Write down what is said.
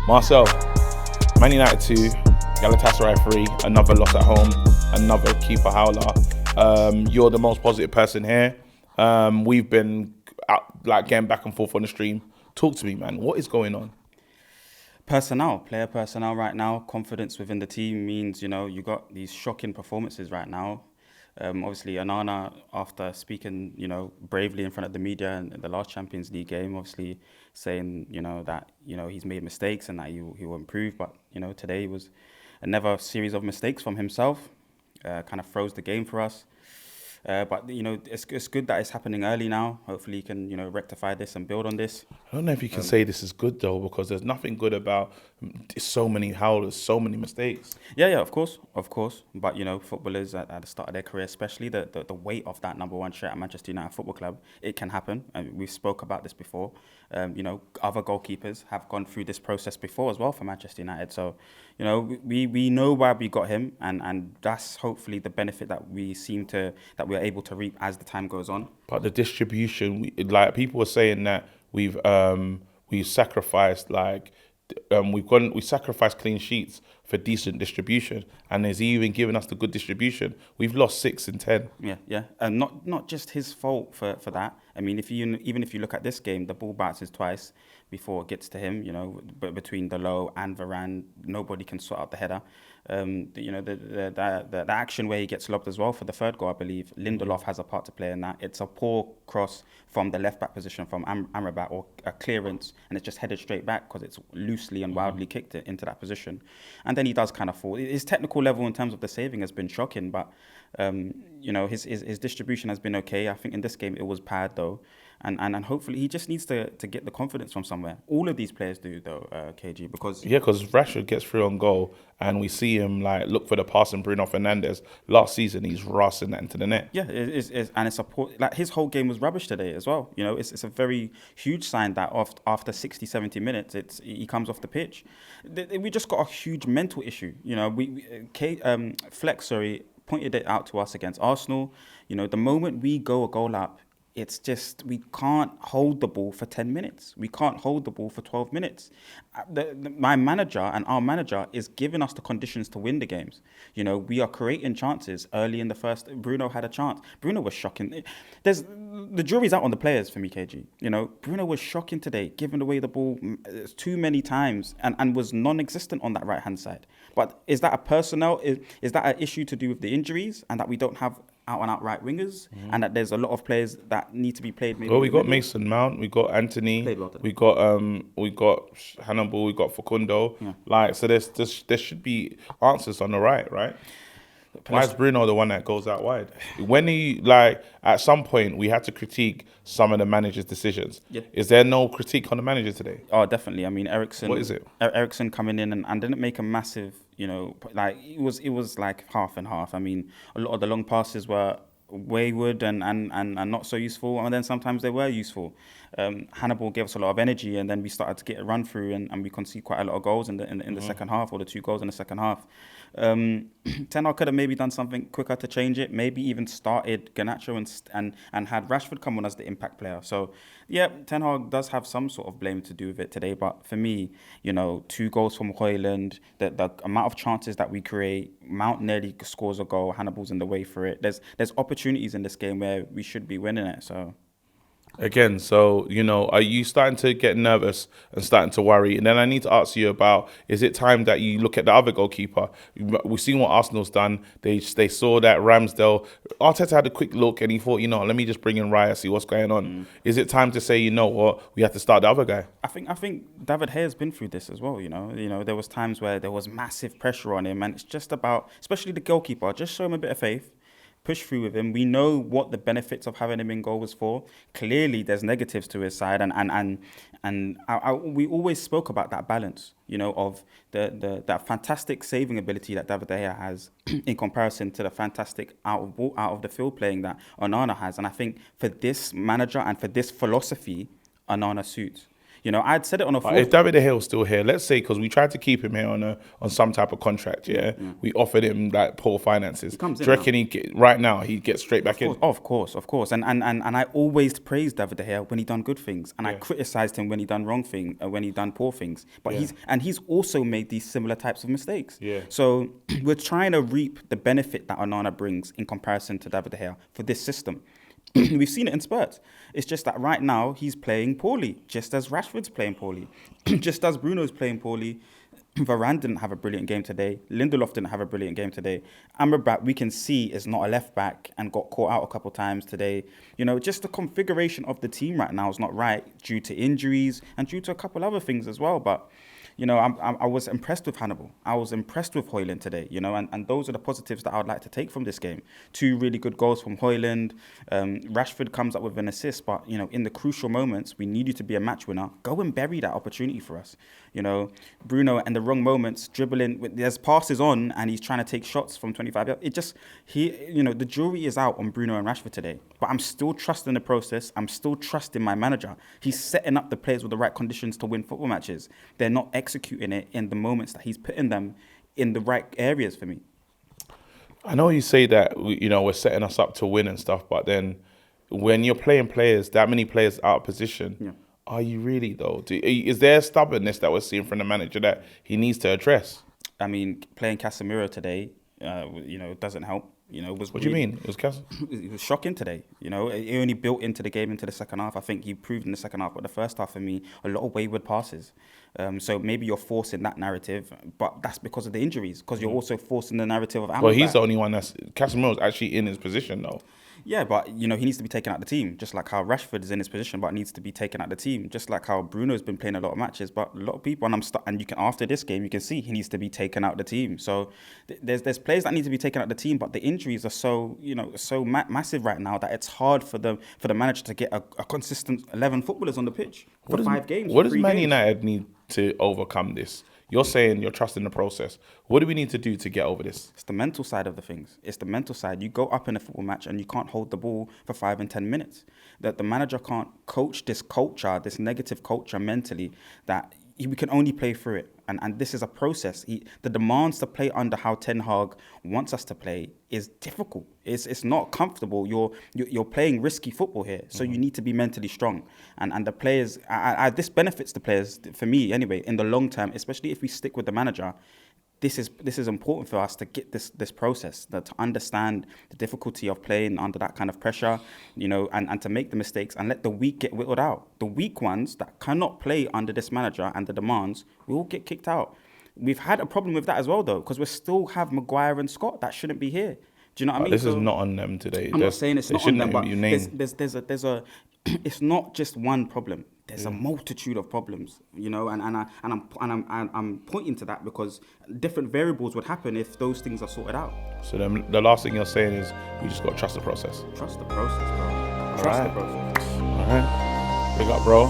Marcel, Man United 2, Galatasaray 3, another loss at home, another keeper howler. You're the most positive person here. We've been getting back and forth on the stream. Talk to me, man. What is going on? Player personnel right now, confidence within the team means, you got these shocking performances right now. Obviously, Onana, after speaking, bravely in front of the media in the last Champions League game, obviously saying, that, he's made mistakes and that he will improve. But, today was another series of mistakes from himself, kind of froze the game for us. But it's good that it's happening early now. Hopefully, he can rectify this and build on this. I don't know if you can say this is good though, because there's nothing good about so many howlers, so many mistakes. Yeah, of course. But footballers at the start of their career, especially the weight of that number one shirt at Manchester United Football Club, it can happen. And we spoke about this before. Other goalkeepers have gone through this process before as well for Manchester United. So, we know why we got him, and that's hopefully the benefit that we are able to reap as the time goes on. But the distribution, people were saying that we've sacrificed we sacrificed clean sheets for decent distribution, and is he even giving us the good distribution? We've lost 6 in 10. Yeah, and not just his fault for that. I mean, if you look at this game, the ball bounces twice before it gets to him. But between Delo and Varane, nobody can sort out the header. The action where he gets lobbed as well for the third goal, I believe Lindelof has a part to play in that. It's a poor cross from the left back position from Amrabat, or a clearance, and it's just headed straight back because it's loosely and wildly kicked it into that position. And then he does kind of fall. His technical level in terms of the saving has been shocking, but his distribution has been okay. I think in this game it was bad though. And hopefully he just needs to get the confidence from somewhere. All of these players do though, KG, because Rashford gets through on goal, and we see him look for the pass in Bruno Fernandes. Last season he's rassing that into the net. Yeah, it's his whole game was rubbish today as well. It's a very huge sign that after 60, 70 minutes he comes off the pitch. We just got a huge mental issue. Flex pointed it out to us against Arsenal. The moment we go a goal up, it's just, we can't hold the ball for 10 minutes. We can't hold the ball for 12 minutes. My manager and our manager is giving us the conditions to win the games. We are creating chances early in the first. Bruno had a chance. Bruno was shocking. The jury's out on the players for me, KG. Bruno was shocking today, giving away the ball too many times and was non-existent on that right-hand side. But is that a personnel, is that an issue to do with the injuries and that we don't have out-and-out right wingers, and that there's a lot of players that need to be played? Well, we got Mason Mount, we got Anthony, we got Hannibal, we got Facundo. Yeah. So there should be answers on the right? Why is Bruno the one that goes out wide? When at some point we had to critique some of the manager's decisions. Yeah. Is there no critique on the manager today? Oh, definitely. I mean, Eriksen. What is it? Eriksen coming in and didn't make a massive, it was like half and half. I mean, a lot of the long passes were wayward and not so useful, and then sometimes they were useful. Hannibal gave us a lot of energy, and then we started to get a run through, and we conceded quite a lot of goals in the second half, or the 2 goals in the second half. Ten Hag could have maybe done something quicker to change it. Maybe even started Garnacho and had Rashford come on as the impact player. So yeah, Ten Hag does have some sort of blame to do with it today. But for me, 2 goals from Højlund, the amount of chances that we create, Mount nearly scores a goal, Hannibal's in the way for it. There's opportunities in this game where we should be winning it. So. Again, so, are you starting to get nervous and starting to worry? And then I need to ask you about, is it time that you look at the other goalkeeper? We've seen what Arsenal's done. They saw that Ramsdale. Arteta had a quick look and he thought, let me just bring in Raya, see what's going on. Is it time to say, what, we have to start the other guy? I think David Hayer's been through this as well, There was times where there was massive pressure on him, and it's just about, especially the goalkeeper, just show him a bit of faith. Push through with him. We know what the benefits of having him in goal was for. Clearly, there's negatives to his side, and we always spoke about that balance, of that fantastic saving ability that David De Gea has in comparison to the fantastic out of the field playing that Onana has. And I think for this manager and for this philosophy, Onana suits. You know, I'd said it on a If David De Gea was still here, let's say, because we tried to keep him here on some type of contract, we offered him like poor finances. Do you reckon right now he'd get straight back in? Of course. And I always praised David De Gea when he done good things, and I criticised him when he done wrong thing, when he done poor things. But he's also made these similar types of mistakes. Yeah. So we're trying to reap the benefit that Onana brings in comparison to David De Gea for this system. We've seen it in spurts. It's just that right now he's playing poorly, just as Rashford's playing poorly, just as Bruno's playing poorly. Varane didn't have a brilliant game today. Lindelof didn't have a brilliant game today. Amrabat, we can see, is not a left back and got caught out a couple times today. You know, just the configuration of the team right now is not right due to injuries and due to a couple other things as well. But you know, I was impressed with Hannibal. I was impressed with Højlund today, you know, and those are the positives that I would like to take from this game. 2 really good goals from Højlund. Rashford comes up with an assist, but, you know, in the crucial moments, we need you to be a match winner. Go and bury that opportunity for us. You know, Bruno, in the wrong moments, dribbling, there's passes on and he's trying to take shots from 25 yards. You know, the jury is out on Bruno and Rashford today, but I'm still trusting the process. I'm still trusting my manager. He's setting up the players with the right conditions to win football matches. They're not executing it in the moments that he's putting them in the right areas for me. I know you say that, you know, we're setting us up to win and stuff, but then when you're playing players, that many players out of position, are you really though? Is there a stubbornness that we're seeing from the manager that he needs to address? I mean, playing Casemiro today, you know, doesn't help. You know, what do you mean? It was shocking today. You know, he only built into the game into the second half. I think he proved in the second half, but the first half for me, a lot of wayward passes. So maybe you're forcing that narrative, but that's because of the injuries. Because you're also forcing the narrative of Amrabat. Well, he's the only one Casemiro's actually in his position though. Yeah, but, you know, he needs to be taken out of the team, just like how Rashford is in his position, but needs to be taken out of the team, just like how Bruno's been playing a lot of matches, but a lot of people, and you can, after this game, you can see he needs to be taken out of the team. So there's players that need to be taken out of the team, but the injuries are so, you know, so massive right now that it's hard for the manager to get a consistent 11 footballers on the pitch for 5 games. What does Man United need to overcome this? You're saying you're trusting the process. What do we need to do to get over this? It's the mental side of the things. It's the mental side. You go up in a football match and you can't hold the ball for 5 and 10 minutes. That the manager can't coach this culture, this negative culture mentally, that we can only play through it. And this is a process. The demands to play under how Ten Hag wants us to play is difficult. It's not comfortable. You're playing risky football here, so you need to be mentally strong. And the players, this benefits the players, for me anyway, in the long term, especially if we stick with the manager. This is important for us to get this process, to understand the difficulty of playing under that kind of pressure, you know, and to make the mistakes and let the weak get whittled out. The weak ones that cannot play under this manager and the demands will get kicked out. We've had a problem with that as well, though, because we still have Maguire and Scott that shouldn't be here. Do you know what I mean? This is not on them today. I'm not saying it's not on them, but there's a it's not just one problem. There's a multitude of problems, you know, and I'm pointing to that because different variables would happen if those things are sorted out. So then the last thing you're saying is we just got to trust the process. Trust the process, bro. Trust the process. All right. Big up, bro.